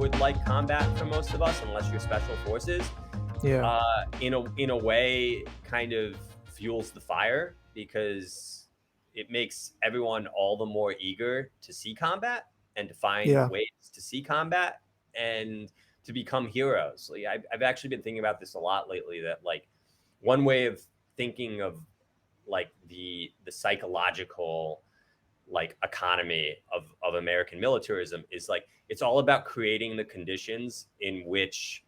would like combat for most of us, unless you're special forces, Yeah. In a way kind of fuels the fire, because it makes everyone all the more eager to see combat and to find Yeah. ways to see combat and to become heroes. Like, I've actually been thinking about this a lot lately, that like one way of thinking of like the psychological like economy of American militarism is like it's all about creating the conditions in which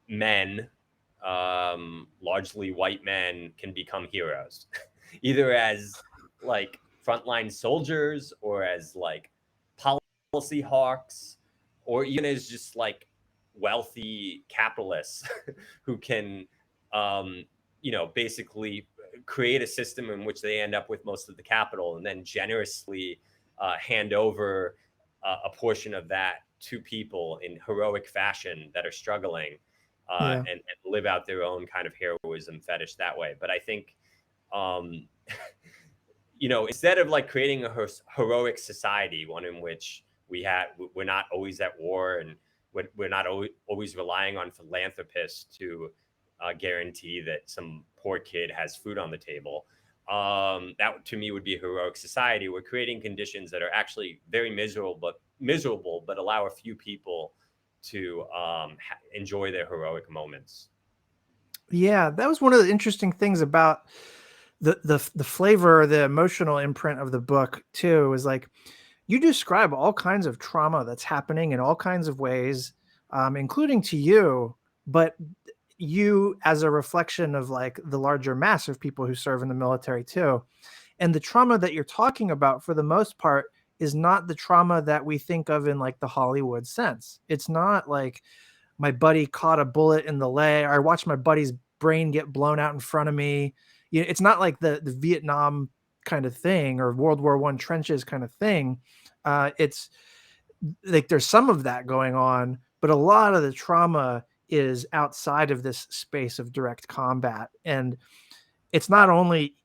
men, largely white men, can become heroes, either as like frontline soldiers or as like policy hawks, or even as just like wealthy capitalists who can, um, basically create a system in which they end up with most of the capital and then generously hand over a portion of that to people in heroic fashion that are struggling, Yeah. and live out their own kind of heroism fetish that way. But I think, um, instead of like creating a heroic society, one in which we're not always at war, and we're not always relying on philanthropists to guarantee that some poor kid has food on the table. That to me would be a heroic society. We're creating conditions that are actually very miserable, but allow a few people to enjoy their heroic moments. Yeah, that was one of the interesting things about the flavor, the emotional imprint of the book too, is like you describe all kinds of trauma that's happening in all kinds of ways, including to you, but you as a reflection of like the larger mass of people who serve in the military too. And the trauma that you're talking about, for the most part, is not the trauma that we think of in like the Hollywood sense. It's not like my buddy caught a bullet in the leg, or I watched my buddy's brain get blown out in front of me. It's not like the Vietnam kind of thing or World War One trenches kind of thing. It's like there's some of that going on, but a lot of the trauma is outside of this space of direct combat. And it's not only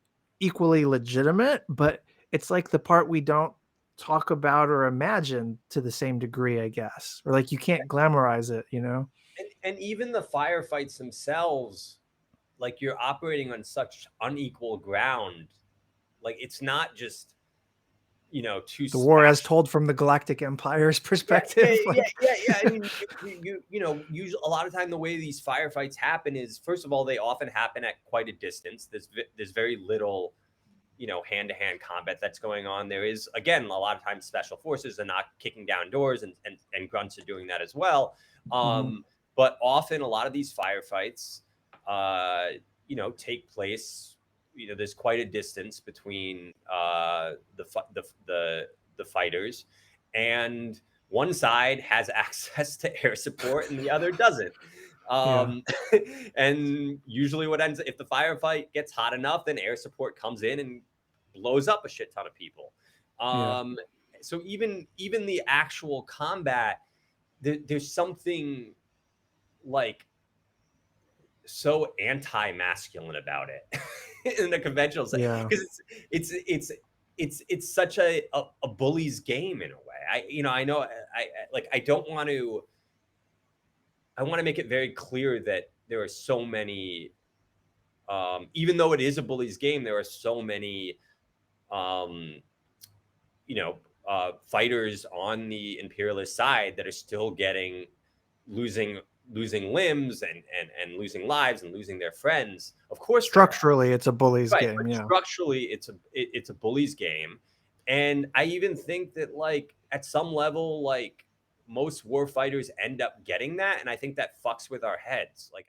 equally legitimate, but it's like the part we don't talk about or imagine to the same degree, I guess. Or like you can't glamorize it, you know? And even the firefights themselves, like you're operating on such unequal ground. Like it's not just two The war as smash. told from the Galactic Empire's Yeah, yeah, perspective. yeah, Like, yeah, yeah. I mean, usually a lot of time the way these firefights happen is, first of all, they often happen at quite a distance. There's very little, hand-to-hand combat that's going on. There is, again, a lot of times special forces are not kicking down doors, and grunts are doing that as well. mhm. But often a lot of these firefights, take place. There's quite a distance between the fighters, and one side has access to air support and the other doesn't. Yeah. Um, and usually, if the firefight gets hot enough, then air support comes in and blows up a shit ton of people. Yeah. So even the actual combat, there's something like so anti-masculine about it in the conventional sense, Yeah. because it's such a bully's game in a way. I know I don't want to. I want to make it very clear that there are so many, even though it is a bully's game, there are so many, um, fighters on the imperialist side that are still losing losing limbs, and losing lives and losing their friends. Of course there are. Structurally, it's a bully's Right, game. but Yeah. structurally it's a bully's game. And I even think that like at some level, like most war fighters end up getting that, and I think that fucks with our heads. Like